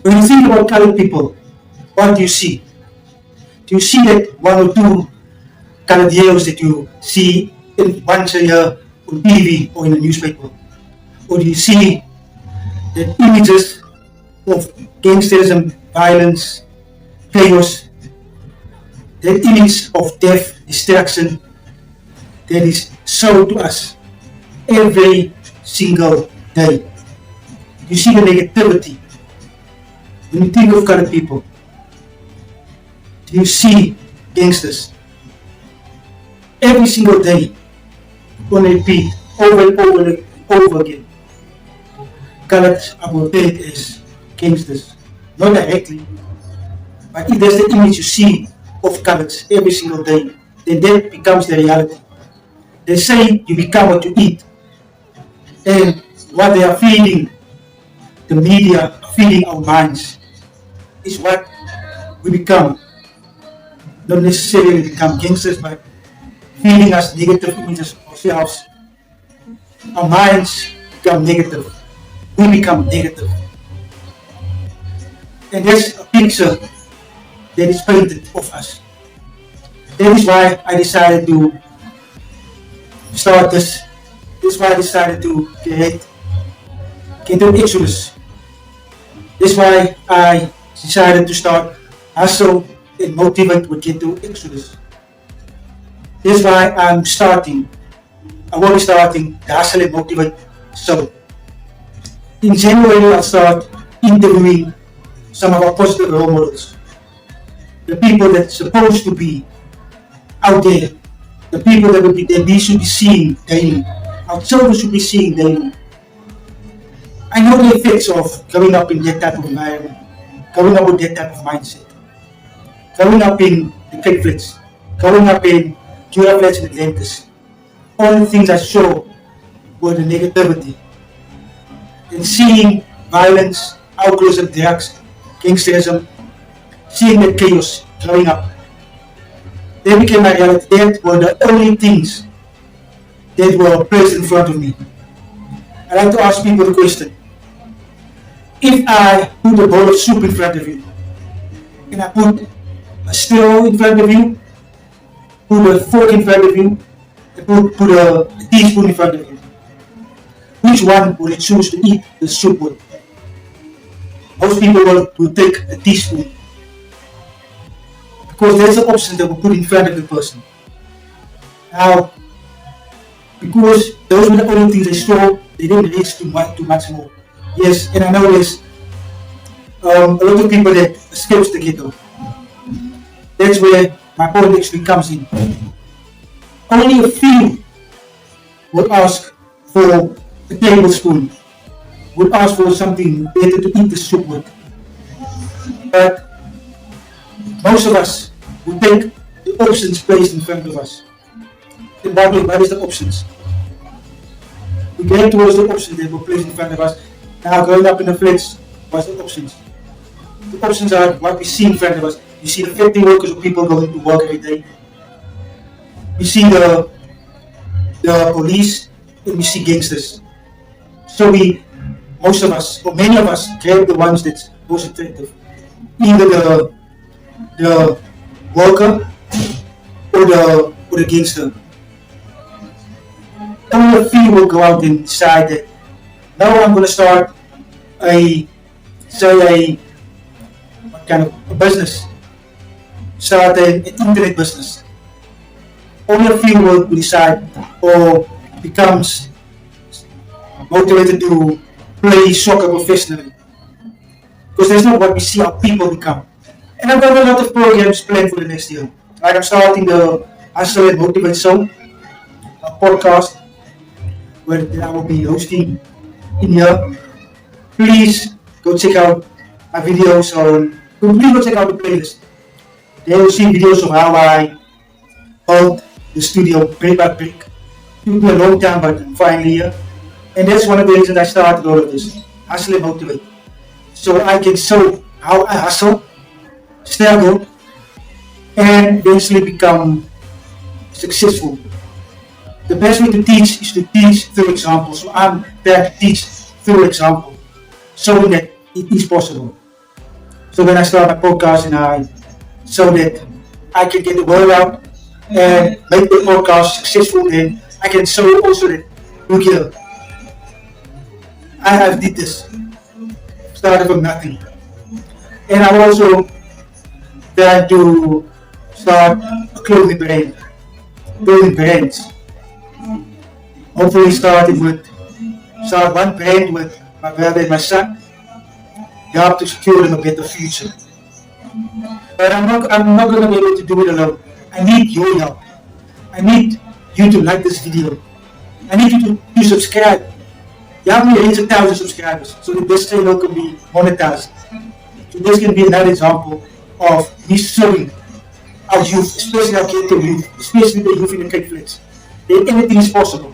When you think about colored people, what do you see? Do you see that one or two colored heroes that you see once a year on TV or in the newspaper? Or do you see the images of gangsterism, violence, chaos, the image of death, destruction that is shown to us every single day? You see the negativity. When you think of colored people, do you see gangsters? Every single day, on repeat, over and over and over again. Colored are portrayed as gangsters. Not directly, but if there's the image you see of coloreds every single day, then that becomes the reality. They say you become what you eat. And what they are feeding, the media are feeding our minds, is what we become. Not necessarily become gangsters, but feeding us negative images of ourselves. Our minds become negative. We become negative. And there's a picture that is painted of us. That is why I decided to start this. That's why I decided to create Ghetto Exodus. That's why I decided to start Hustle and Motivate with Ghetto Exodus. That's why I will be starting the Hustle and Motivate show. In January, I'll start interviewing some of our positive role models. The people that's supposed to be out there. The people that we should be seeing daily. Our children should be seeing daily. I know the effects of growing up in that type of environment, growing up with that type of mindset, growing up in the Cape Flats, growing up in Jura Flats and Atlantis. All the things I saw were the negativity. And seeing violence, alcoholism, drugs, gangsterism, seeing the chaos growing up. They became my reality. That were the only things that were placed in front of me. I like to ask people the question: if I put a bowl of soup in front of you, and I put a straw in front of you, put a fork in front of you, and put a teaspoon in front of you, which one will you choose to eat the soup with? Most people will take a teaspoon, because there's an option that we put in front of the person. Now, because those were the only things they saw, they didn't reach too much more. Yes, and I know there's a lot of people that escapes the ghetto. That's where my point actually comes in. Only a few would ask for a tablespoon, would ask for something better to eat the soup with. But most of us will take the options placed in front of us. And what is the options? We get towards the options that were placed in front of us. Now growing up in the flats, what's the options? The options are what we see in front of us. You see the factory workers or people going to work every day. We see the police and we see gangsters. So most of us, or many of us, grab the ones that's most attractive. Either the worker or the gangster. Only a few will go out and decide that now I'm going to start a business, start an internet business. Only a few will decide or becomes motivated to play soccer professionally, because that's not what we see our people become. And I've got a lot of programs planned for the next year. Like I'm starting the Hustle and Motivate Show, a podcast where I will be hosting in here. Please go check out my videos please go check out the playlist. There you'll see videos of how I built the studio brick by brick. It took me a long time, but I'm finally here. And that's one of the reasons I started all of this, Hustle and Motivate. So I can show how I hustle, struggle, and eventually become successful. The best way to teach is to teach through example. So I'm there to teach through example, showing that it is possible. So when I start my podcast and so that I can get the word out and make the podcast successful, then I can show also that, look here, I have did this, started from nothing. And I also try to start a clothing brand, building brands. Hopefully start one brand with my brother and my son, help to secure them a better future. But I'm not gonna be able to do it alone. I need your help. I need you to like this video. I need you to subscribe. You have me reach 1,000 subscribers so that this channel can be monetized. So this can be another example of me showing our youth, especially our Ghetto youth, especially the youth in the Cape Flats, that anything is possible.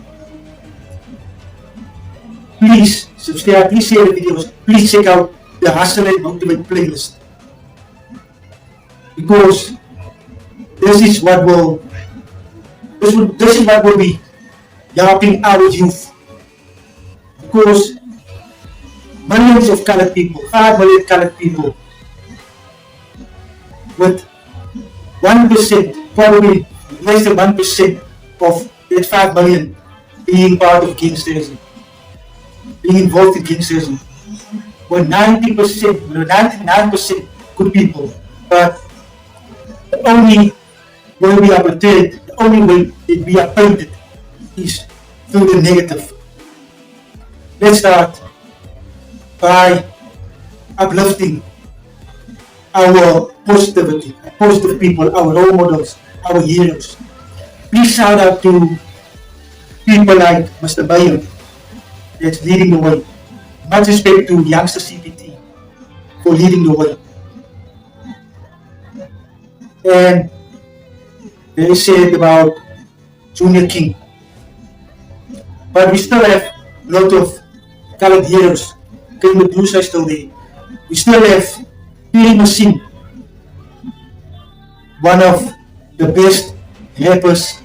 Please subscribe, please share the videos, please check out the Hustle and Motivate playlist. Because this is what will be helping our youth. Because millions of colored people, 5 million colored people, with 1%, probably less than 1% of that 5 million being part of gangsterism, being involved in gangsterism. We're 90%, 99% good people, but the only way we are portrayed, the only way that we are painted is through the negative. Let's start by uplifting our positivity, positive people, our role models, our heroes. Please shout out to people like Mr. Bayer that's leading the way. Much respect to youngster CPT for leading the way. And they said about Junior King. But we still have a lot of colored heroes. King Medusa is still there. We still have P. Machine, one of the best rappers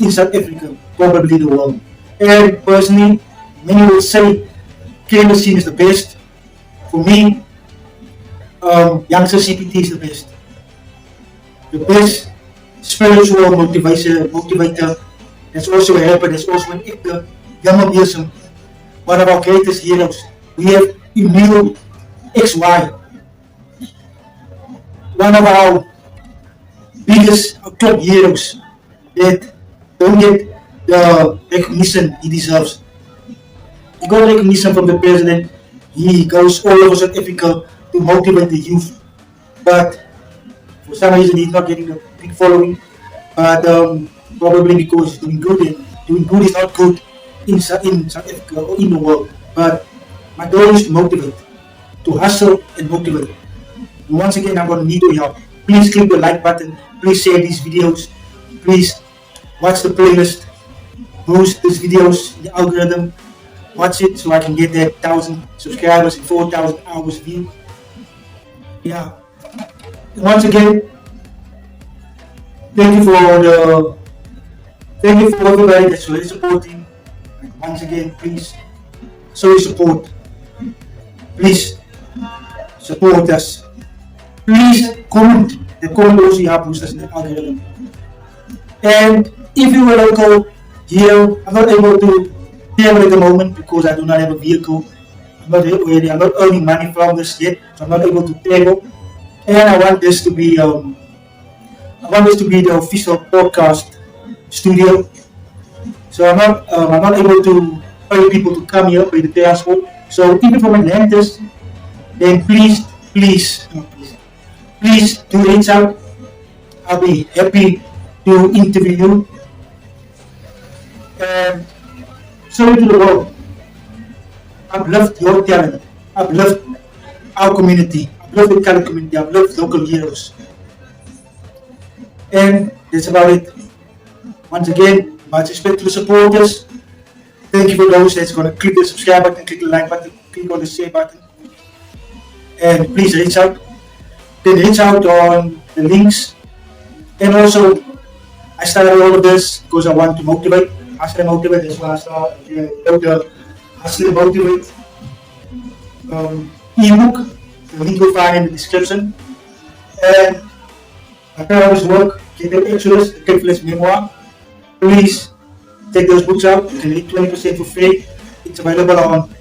in South Africa, probably the world. And personally, many will say K Machine is the best. For me, Youngster CPT is the best. The best spiritual motivator. That's also a rapper, that's also an actor. Jammer Beersum, one of our greatest heroes. We have Emil XY, one of our biggest top heroes that don't get the recognition he deserves. He got recognition from the president. He goes all over South Africa to motivate the youth, but for some reason he's not getting a big following. But probably because he's doing good, and doing good is not good in South Africa or in the world. But my goal is to motivate, to hustle and motivate. And once again, I'm going to need your help. Please click the like button. Please share these videos. Please watch the playlist. Boost these videos in the algorithm. Watch it so I can get that 1,000 subscribers and 4,000 hours view. Yeah. And once again, thank you for everybody that's really supporting. And once again, please show your support. Please support us. Please comment. The comment also helps boost us in the algorithm. And if you are local here, I'm not able to travel at the moment because I do not have a vehicle. I'm not earning money from this yet, so I'm not able to travel. And I want this to be the official podcast studio. So I'm not able to pay people to come here, pay the transport. So even from Atlantis, then please do reach out. I'll be happy to interview you and show it to the world. Uplift your talent, uplift our community, uplift the colored community, uplift local heroes. And that's about it. Once again, much respect to the supporters. Thank you for those that's going to click the subscribe button, click the like button, click on the share button. And please reach out. Then reach out on the links. And also, I started all of this because I want to motivate. Hustle and Motivate, that's why I started the Hustle and Motivate ebook. The link you'll find in the description. And my parents' work, Ghetto Exodus, the Calculus Memoir. Please take those books out. You can read 20% for free. It's available on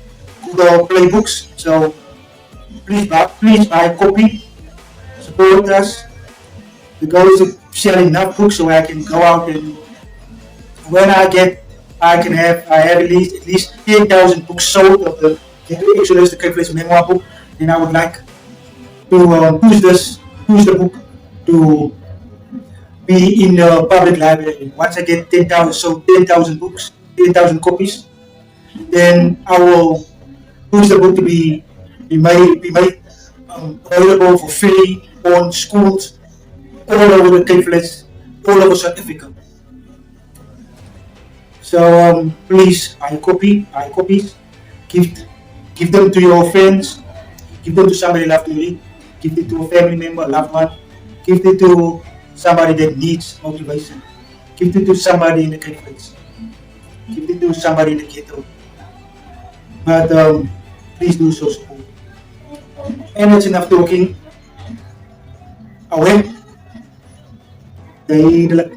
Google Play Books. So please buy a copy. Support us. The goal is to sell enough books so I can go out and when I have at least 10,000 books sold of the Ghetto Exodus, the Calculus Memoir book. Then I would like to push the book to be in the public library. Once I get 10,000 books, 10,000 copies, then I will push the book to be made available for free on schools all over the country, all over South Africa. So please buy copies, give give them to your friends, give them to somebody you love to read, give it to a family member, a loved one, give it to somebody that needs motivation, give it to somebody in the conflicts, give it to somebody in the ghetto. But please do so support. And that's enough talking. Away. Dahil